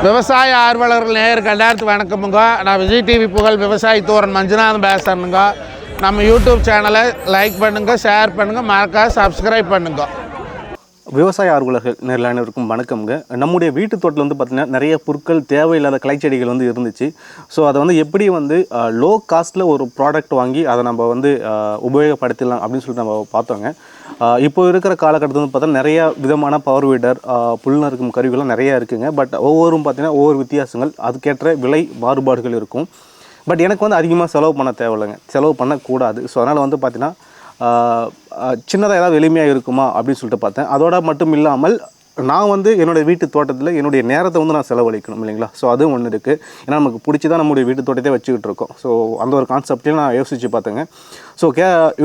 விவசாய ஆர்வலர்கள் நேயருக்கு எல்லாத்துக்கும் வணக்கமுங்க. நான் விஜய் டிவி புகழ் விவசாயி தோரன் மஞ்சுநாதன் பேசுகிறேனுங்க. நம்ம யூடியூப் சேனலை லைக் பண்ணுங்கள், ஷேர் பண்ணுங்கள், மறக்காம சப்ஸ்கிரைப் பண்ணுங்க. விவசாய ஆர்வலர்கள் நேரில் அனைவருக்கும் வணக்கம்ங்க. நம்முடைய வீட்டு தோட்டத்தில் வந்து பார்த்திங்கன்னா நிறைய பொருட்கள் தேவையில்லாத கலைச்செடிகள் வந்து இருந்துச்சு. ஸோ அதை வந்து எப்படி வந்து லோ காஸ்ட்டில் ஒரு ப்ராடக்ட் வாங்கி அதை நம்ம வந்து உபயோகப்படுத்திடலாம் அப்படின்னு சொல்லிட்டு நம்ம பார்த்தோங்க. இப்போ இருக்கிற காலகட்டத்தில் வந்து பார்த்தா நிறையா விதமான பவர் வீடர், புல் நறுக்கும் கருவிகள்லாம் நிறையா இருக்குதுங்க. பட் ஒவ்வொரும் பார்த்திங்கன்னா ஒவ்வொரு வித்தியாசங்கள், அதுக்கேற்ற விலை மாறுபாடுகள் இருக்கும். பட் எனக்கு வந்து அதிகமாக செலவு பண்ண தேவையில்லைங்க, செலவு பண்ணக்கூடாது. ஸோ அதனால் வந்து பார்த்திங்கன்னா சின்னதாக ஏதாவது எளிமையாக இருக்குமா அப்படின்னு சொல்லிட்டு பார்த்தேன். அதோட மட்டும் இல்லாமல் நான் வந்து என்னோடய வீட்டு தோட்டத்தில் என்னுடைய நேரத்தை வந்து நான் செலவழிக்கணும் இல்லைங்களா. ஸோ அதுவும் ஒன்று இருக்குது. ஏன்னா நமக்கு பிடிச்சி தான் நம்மளுடைய வீட்டு தோட்டத்தை வச்சுக்கிட்டு இருக்கோம். ஸோ அந்த ஒரு கான்செப்டையும் நான் யோசித்து பார்த்தேங்க. ஸோ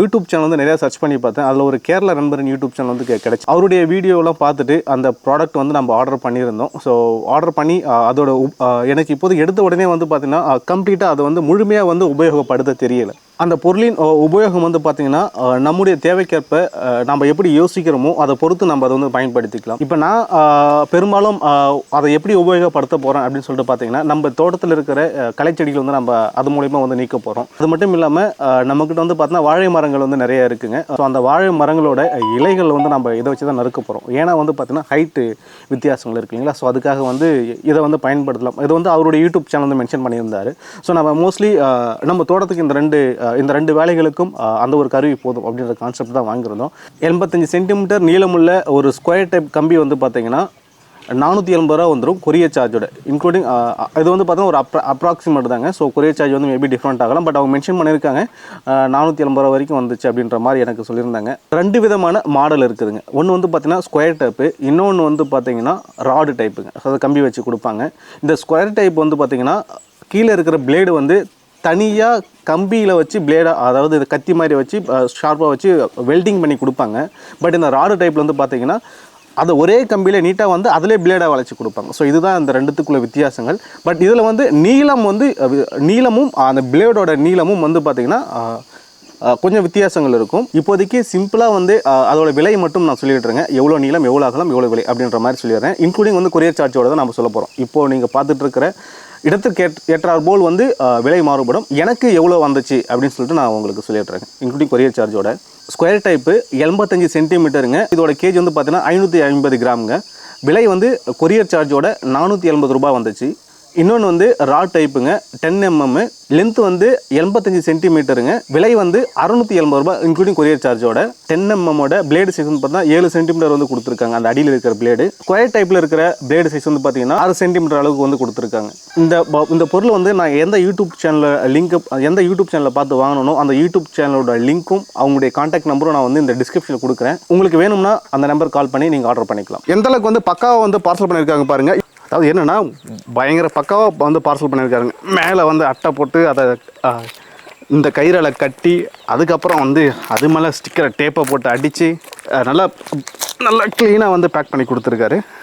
யூடியூப் சேனல் வந்து நிறையா சர்ச் பண்ணி பார்த்தேன். அதில் ஒரு கேரளா நண்பரின் யூடியூப் சேனல் வந்து கிடச்சி அவருடைய வீடியோலாம் பார்த்துட்டு அந்த ப்ராடக்ட் வந்து நம்ம ஆர்டர் பண்ணியிருந்தோம். ஸோ ஆர்டர் பண்ணி அதோட எனக்கு இப்போது எடுத்த உடனே வந்து பார்த்திங்கன்னா கம்ப்ளீட்டாக அதை வந்து முழுமையாக வந்து உபயோகப்படுத்த தெரியலை. அந்த பொருளின் உபயோகம் வந்து பார்த்திங்கன்னா நம்முடைய தேவைக்கேற்ப நம்ம எப்படி யோசிக்கிறோமோ அதை பொறுத்து நம்ம அதை வந்து பயன்படுத்திக்கலாம். இப்போ நான் பெரும்பாலும் அதை எப்படி உபயோகப்படுத்த போகிறேன் அப்படின்னு சொல்லிட்டு பார்த்திங்கன்னா, நம்ம தோட்டத்தில் இருக்கிற களைச்செடிகள் வந்து நம்ம அது மூலிமா வந்து நீக்க போகிறோம். அது மட்டும் இல்லாமல் நம்மக்கிட்ட வந்து பார்த்தீங்கன்னா வாழை மரங்கள் வந்து நிறைய இருக்குதுங்க. ஸோ அந்த வாழை மரங்களோட இலைகள் வந்து நம்ம இதை வச்சு தான் நறுக்க போகிறோம். ஏன்னா வந்து பார்த்திங்கன்னா ஹைட்டு வித்தியாசங்கள் இருக்குங்களா. ஸோ அதுக்காக வந்து இதை வந்து பயன்படுத்தலாம். இது வந்து அவருடைய யூடியூப் சேனல் வந்து மென்ஷன் பண்ணியிருந்தார். ஸோ நம்ம மோஸ்ட்லி நம்ம தோட்டத்துக்கு இந்த ரெண்டு வேலைகளுக்கும் அந்த ஒரு கருவி போதும் அப்படின்ற கான்செப்ட் தான் வாங்கியிருந்தோம். 85 சென்டிமீட்டர் நீளமுள்ள ஒரு ஸ்கொயர் டைப் கம்பி வந்து பார்த்திங்கன்னா 480 ரூபா வந்துடும் கொரியர் சார்ஜோட இன்க்ளூடிங். இது வந்து பார்த்தீங்கன்னா ஒரு அப்ராக்சிமேட் தாங்க. ஸோ கொரியர் சார்ஜ் வந்து மேபி டிஃப்ரெண்ட் ஆகலாம். பட் அவங்க மென்ஷன் பண்ணியிருக்காங்க 480 ரூபா வரைக்கும் வந்துச்சு அப்படின்ற மாதிரி எனக்கு சொல்லியிருந்தாங்க. 2 விதமான மாடல் இருக்குதுங்க. ஒன்று வந்து பார்த்திங்கன்னா ஸ்கொயர் டைப்பு, இன்னொன்று வந்து பார்த்திங்கன்னா ராடு டைப்புங்க. ஸோ அதை கம்பி வச்சு கொடுப்பாங்க. இந்த ஸ்கொயர் டைப் வந்து பார்த்திங்கன்னா கீழே இருக்கிற பிளேடு வந்து தனியாக கம்பியில் வச்சு பிளேடாக, அதாவது இது கத்தி மாதிரி வச்சு ஷார்ப்பாக வச்சு வெல்டிங் பண்ணி கொடுப்பாங்க. பட் இந்த ராடு டைப்பில் வந்து பார்த்திங்கன்னா அதை ஒரே கம்பியில் நீட்டாக வந்து அதிலே பிளேடாக வளைச்சி கொடுப்பாங்க. ஸோ இதுதான் இந்த ரெண்டுத்துக்குள்ள வித்தியாசங்கள். பட் இதில் வந்து நீளமும் அந்த பிளேடோட நீளமும் வந்து பார்த்திங்கன்னா கொஞ்சம் வித்தியாசங்கள் இருக்கும். இப்போதைக்கு சிம்பிளாக வந்து அதோட விலை மட்டும் நான் சொல்லிடுறேங்க. எவ்வளோ நீளம், எவ்வளோ அகலம், எவ்வளோ விலை அப்படின்ற மாதிரி சொல்லிடுறேன். இன்க்ளூடிங் வந்து கொரியர் சார்ஜோட தான் நம்ம சொல்ல போகிறோம். இப்போது நீங்கள் பார்த்துட்டு இருக்கிற இடத்துக்கு ஏற்றார் போல் வந்து விலை மாறுபடும். எனக்கு எவ்வளோ வந்துச்சு அப்படின்னு சொல்லிட்டு நான் உங்களுக்கு சொல்லிடுறேன், இன்க்ளூடிங் கொரியர் சார்ஜோட. ஸ்கொயர் டைப்பு 85 சென்டிமீட்டருங்க. இதோட கேஜ் வந்து பார்த்தீங்கன்னா 550 கிராமுங்க. விலை வந்து கொரியர் சார்ஜோட 480 ரூபா வந்துச்சு. இன்னொன்று வந்து ரா டைப்புங்க, 10 mm, லென்த் வந்து 85 சென்டிமீட்டருங்க. விலை வந்து 680 ரூபா இன்க்ளூடிங் கொரியர் சார்ஜோட. 10 mm பிளேடு சைஸ் வந்து பார்த்தீங்கன்னா 7 சென்டிமீட்டர் வந்து கொடுத்துருக்காங்க. அந்த அடியில் இருக்கிற பிளேடு. ஸ்கொயர் டைப்பில் இருக்கிற பிளேடு சைஸ் வந்து பார்த்தீங்கன்னா 6 சென்டிமீட்டர் அளவுக்கு வந்து கொடுத்துருக்காங்க. இந்த பொருள் வந்து நான் எந்த யூடியூப் சேனலில் பார்த்து வாங்கணும், அந்த யூடியூப் சேனலோட லிங்க்கும் அவங்களுடைய கான்டாக்ட் நம்பரும் நான் வந்து இந்த டிஸ்கிரிப்ஷனில் கொடுக்குறேன். உங்களுக்கு வேணும்னா அந்த நம்பர் கால் பண்ணி நீங்கள் ஆர்டர் பண்ணிக்கலாம். எந்த அளவுக்கு வந்து பக்காவாக வந்து பார்சல் பண்ணியிருக்காங்க பாருங்கள். அதாவது என்னென்னா பயங்கர பக்காவாக வந்து பார்சல் பண்ணியிருக்காருங்க. மேலே வந்து அட்டை போட்டு அதை இந்த கயிறால் கட்டி அதுக்கப்புறம் வந்து அது மேலே ஸ்டிக்கரை டேப்பை போட்டு அடித்து நல்லா க்ளீனாக வந்து பேக் பண்ணி கொடுத்துருக்காரு.